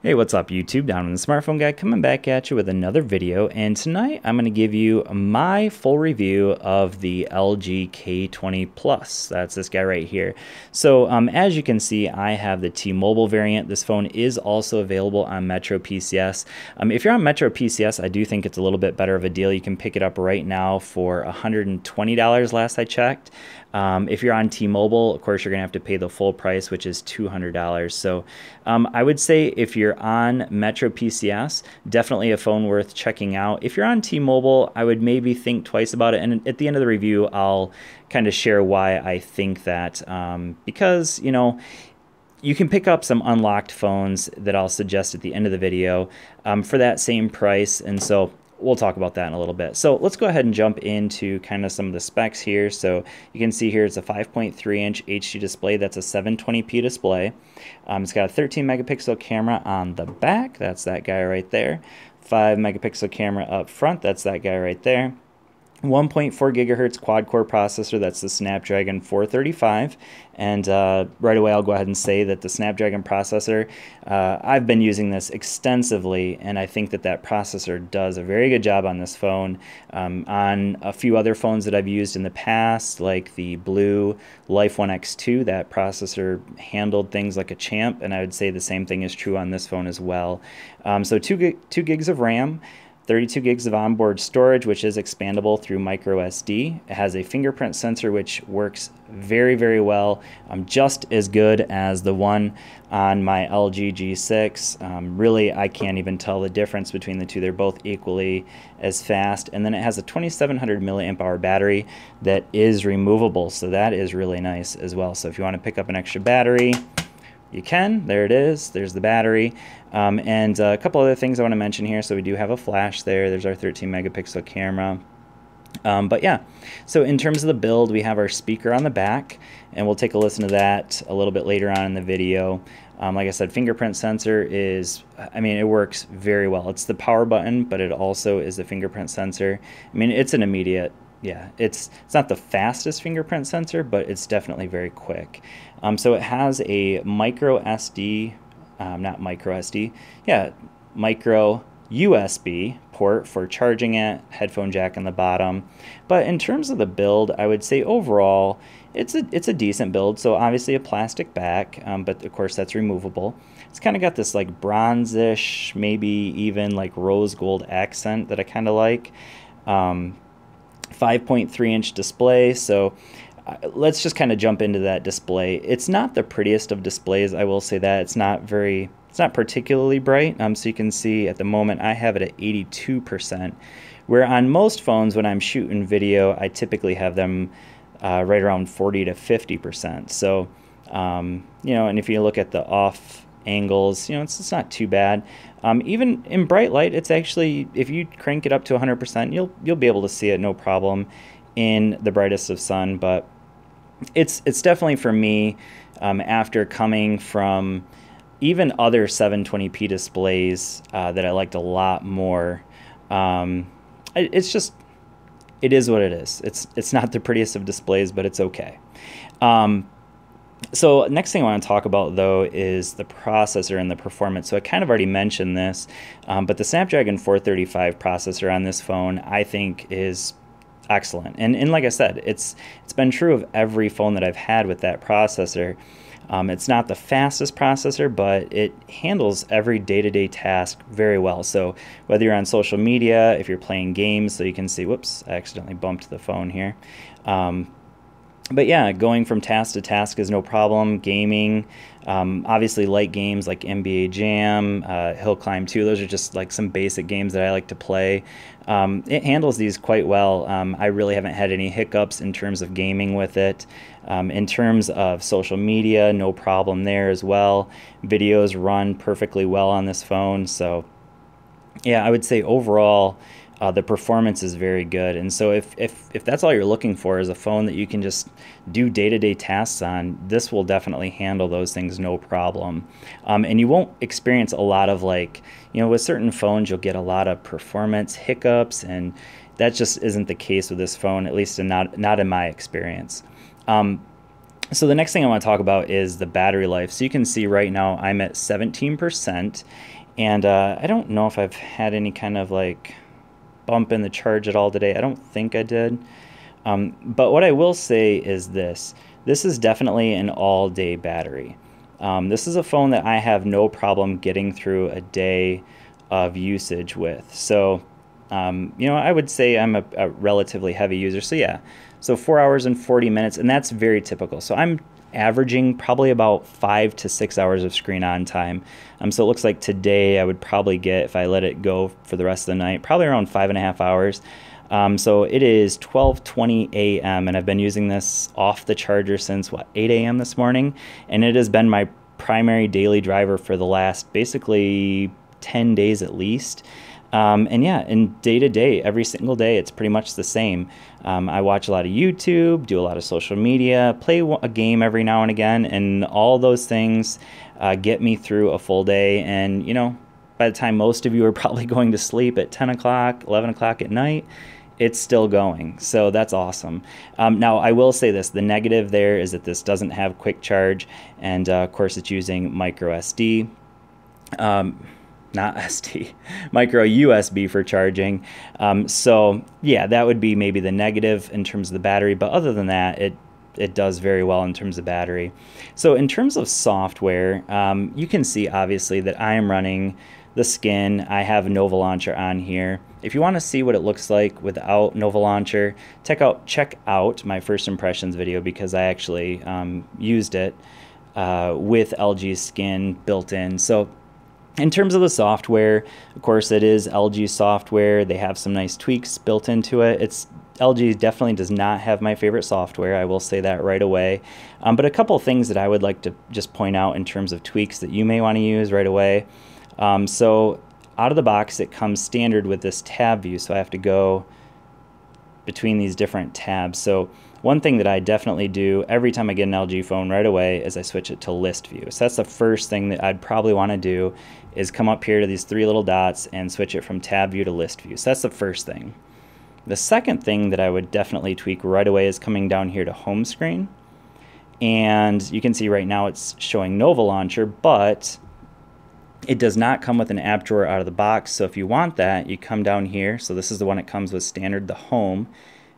Hey, what's up YouTube? Down in the Smartphone Guy coming back at you with another video, and tonight I'm going to give you my full review of the LG K20 Plus. That's this guy right here. So as you can see, I have the T-Mobile variant. This phone is also available on Metro PCS. If you're on Metro PCS, I do think it's a little bit better of a deal. You can pick it up right now for $120 last I checked. If you're on T-Mobile, of course, you're going to have to pay the full price, which is $200. So I would say if you're on Metro PCS, definitely a phone worth checking out. If you're on T-Mobile, I would maybe think twice about it. And at the end of the review, I'll kind of share why I think that, because, you know, you can pick up some unlocked phones that I'll suggest at the end of the video for that same price. And so we'll talk about that in a little bit. So let's go ahead and jump into kind of some of the specs here. So you can see here it's a 5.3-inch HD display. That's a 720p display. It's got a 13 megapixel camera on the back. That's that guy right there. 5 megapixel camera up front. That's that guy right there. 1.4 gigahertz quad-core processor, that's the Snapdragon 435, and right away I'll go ahead and say that the Snapdragon processor, I've been using this extensively, and I think that that processor does a very good job on this phone. On a few other phones that I've used in the past, like the Blue Life 1 X2, that processor handled things like a champ, and I would say the same thing is true on this phone as well. So 2 gigs of RAM, 32 gigs of onboard storage, which is expandable through micro SD. It has a fingerprint sensor, which works very, very well, just as good as the one on my LG G6. Really, I can't even tell the difference between the two. They're both equally as fast. And then it has a 2700 milliamp hour battery that is removable, so that is really nice as well. So if you want to pick up an extra battery, you can. There it is. There's the battery. And a couple other things I want to mention here. So we do have a flash there. There's our 13 megapixel camera. But yeah, so in terms of the build, we have our speaker on the back, and we'll take a listen to that a little bit later on in the video. Like I said, fingerprint sensor is, I mean, it works very well. It's the power button, but it also is the fingerprint sensor. I mean, it's an immediate, yeah, it's not the fastest fingerprint sensor, but it's definitely very quick. So it has a micro SD, not micro SD, yeah, micro USB port for charging it, headphone jack on the bottom. But in terms of the build, I would say overall, it's a decent build. So obviously a plastic back, but of course that's removable. It's kind of got this like bronzish, maybe even like rose gold accent that I kind of like. 5.3-inch display, so let's just kind of jump into that display. It's not the prettiest of displays, I will say that. It's not particularly bright. So you can see at the moment I have it at 82%, where on most phones when I'm shooting video, I typically have them right around 40 to 50%. So, you know, and if you look at the off angles, you know, it's not too bad. Even in bright light, it's actually, if you crank it up to 100%, you'll be able to see it no problem in the brightest of sun. But it's definitely, for me, after coming from even other 720p displays that I liked a lot more, it's just, it is what it is. It's not the prettiest of displays, but it's okay. So next thing I want to talk about, though, is the processor and the performance. So I kind of already mentioned this, but the Snapdragon 435 processor on this phone, I think, is excellent. And like I said, it's been true of every phone that I've had with that processor. It's not the fastest processor, but it handles every day-to-day task very well. So whether you're on social media, if you're playing games, so you can see, whoops, I accidentally bumped the phone here. But yeah, going from task to task is no problem. Gaming, obviously light games like NBA Jam, Hill Climb 2, those are just like some basic games that I like to play. It handles these quite well. I really haven't had any hiccups in terms of gaming with it. In terms of social media, no problem there as well. Videos run perfectly well on this phone. So yeah, I would say overall, the performance is very good. And so if that's all you're looking for is a phone that you can just do day-to-day tasks on, this will definitely handle those things no problem. And you won't experience a lot of, like, you know, with certain phones you'll get a lot of performance hiccups, and that just isn't the case with this phone, at least not in my experience. So the next thing I want to talk about is the battery life. So you can see right now I'm at 17%, and I don't know if I've had any kind of like bump in the charge at all today. I don't think I did. But what I will say is this is definitely an all-day battery. This is a phone that I have no problem getting through a day of usage with. So, you know, I would say I'm a relatively heavy user. So yeah, so 4 hours and 40 minutes, and that's very typical. So I'm averaging probably about 5 to 6 hours of screen on time. So it looks like today I would probably get, if I let it go for the rest of the night, probably around 5.5 hours. So it is 12:20 a.m. and I've been using this off the charger since 8 a.m. this morning, and it has been my primary daily driver for the last basically 10 days at least. And yeah, and day to day, every single day, it's pretty much the same. I watch a lot of YouTube, do a lot of social media, play a game every now and again, and all those things get me through a full day. And, you know, by the time most of you are probably going to sleep at 10 o'clock, 11 o'clock at night, it's still going. So that's awesome. Now, I will say this. The negative there is that this doesn't have quick charge, and of course, it's using micro SD. Not SD, micro USB for charging. So yeah, that would be maybe the negative in terms of the battery, but other than that, it does very well in terms of battery. So in terms of software, you can see obviously that I am running the skin. I have Nova Launcher on here. If you want to see what it looks like without Nova Launcher, check out my first impressions video, because I actually used it with LG Skin built in. So in terms of the software, of course, it is LG software. They have some nice tweaks built into it. LG definitely does not have my favorite software. I will say that right away. But a couple of things that I would like to just point out in terms of tweaks that you may want to use right away. So out of the box, it comes standard with this tab view. So I have to go between these different tabs. So one thing that I definitely do every time I get an LG phone right away is I switch it to list view. So that's the first thing that I'd probably want to do, is come up here to these three little dots and switch it from tab view to list view. So that's the first thing. The second thing that I would definitely tweak right away is coming down here to home screen. And you can see right now it's showing Nova Launcher, but it does not come with an app drawer out of the box. So if you want that, you come down here. So this is the one that comes with standard, the home.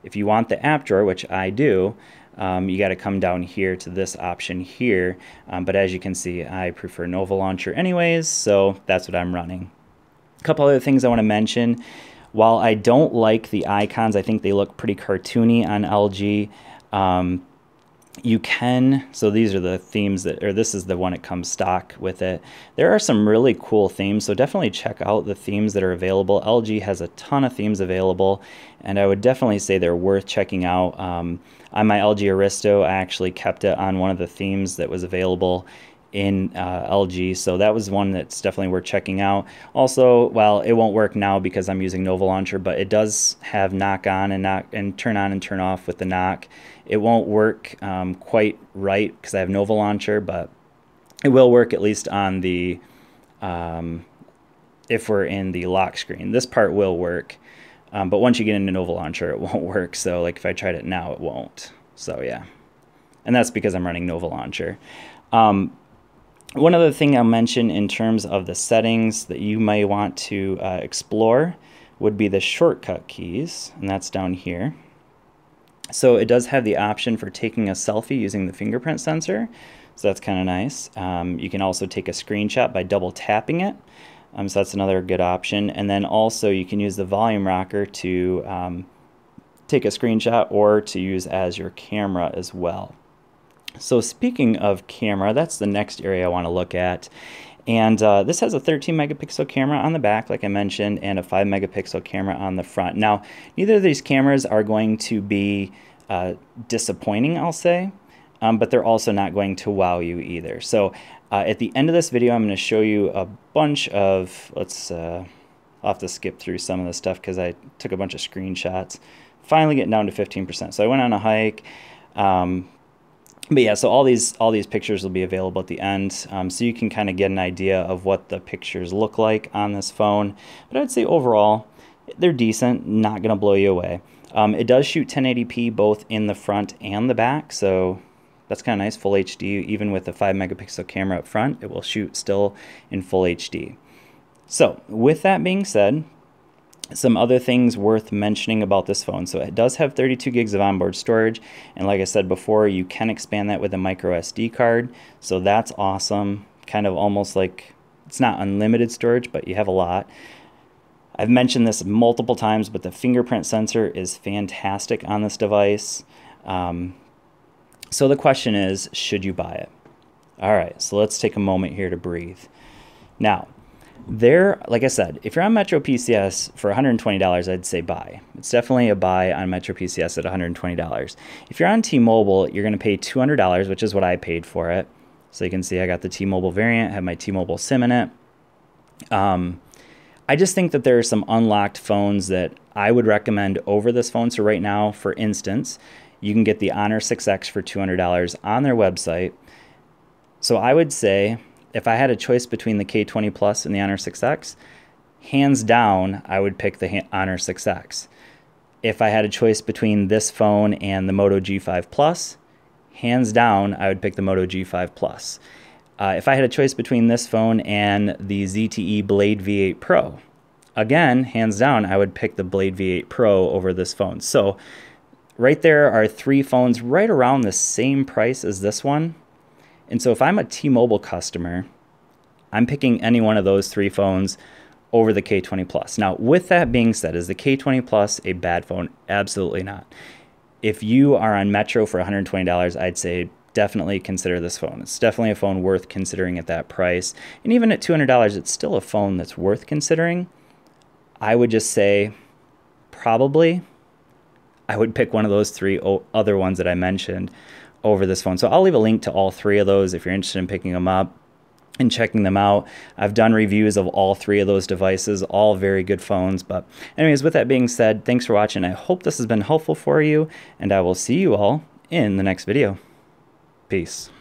If you want the app drawer, which I do, you got to come down here to this option here. But as you can see, I prefer Nova Launcher anyways, so that's what I'm running. A couple other things I want to mention. While I don't like the icons, I think they look pretty cartoony on LG. You can, so these are the themes that, or this is the one that comes stock with it. There are some really cool themes, so definitely check out the themes that are available. LG has a ton of themes available, and I would definitely say they're worth checking out. On my LG Aristo, I actually kept it on one of the themes that was available in LG, so that was one that's definitely worth checking out. Also, well, it won't work now because I'm using Nova Launcher, but it does have knock on and turn on and turn off with the knock. It won't work quite right because I have Nova Launcher, but it will work at least on the if we're in the lock screen. This part will work, but once you get into Nova Launcher, it won't work. So like if I tried it now, it won't. So yeah, and that's because I'm running Nova Launcher. One other thing I'll mention in terms of the settings that you may want to explore would be the shortcut keys, and that's down here. So it does have the option for taking a selfie using the fingerprint sensor, so that's kind of nice. You can also take a screenshot by double tapping it, so that's another good option. And then also you can use the volume rocker to take a screenshot or to use as your camera as well. So speaking of camera, that's the next area I want to look at. And this has a 13 megapixel camera on the back, like I mentioned, and a 5 megapixel camera on the front. Now, neither of these cameras are going to be disappointing, I'll say, but they're also not going to wow you either. So at the end of this video, I'm going to show you a bunch of, I'll have to skip through some of the stuff because I took a bunch of screenshots. Finally getting down to 15%. So I went on a hike. But yeah, so all these pictures will be available at the end, so you can kind of get an idea of what the pictures look like on this phone. But I'd say overall, they're decent, not going to blow you away. It does shoot 1080p both in the front and the back, so That's kind of nice, full HD. Even with a 5 megapixel camera up front, it will shoot still in full HD. So with that being said, some other things worth mentioning about this phone. So it does have 32 gigs of onboard storage, and like I said before, you can expand that with a micro SD card, so that's awesome. Kind of almost like, it's not unlimited storage, but you have a lot. I've mentioned this multiple times, but the fingerprint sensor is fantastic on this device. So the question is, should you buy it? All right, so let's take a moment here to breathe. Now, like I said, if you're on Metro PCS for $120, I'd say buy. It's definitely a buy on Metro PCS at $120. If you're on T-Mobile, you're going to pay $200, which is what I paid for it. So you can see I got the T-Mobile variant, have my T-Mobile SIM in it. I just think that there are some unlocked phones that I would recommend over this phone. So right now, for instance, you can get the Honor 6X for $200 on their website. So I would say, if I had a choice between the K20 Plus and the Honor 6X, hands down, I would pick the Honor 6X. If I had a choice between this phone and the Moto G5 Plus, hands down, I would pick the Moto G5 Plus. If I had a choice between this phone and the ZTE Blade V8 Pro, again, hands down, I would pick the Blade V8 Pro over this phone. So right there are three phones right around the same price as this one. And so if I'm a T-Mobile customer, I'm picking any one of those three phones over the K20 Plus. Now, with that being said, is the K20 Plus a bad phone? Absolutely not. If you are on Metro for $120, I'd say definitely consider this phone. It's definitely a phone worth considering at that price. And even at $200, it's still a phone that's worth considering. I would just say probably I would pick one of those three other ones that I mentioned over this phone. So I'll leave a link to all three of those if you're interested in picking them up and checking them out. I've done reviews of all three of those devices, all very good phones. But anyways, with that being said, thanks for watching. I hope this has been helpful for you, and I will see you all in the next video. Peace.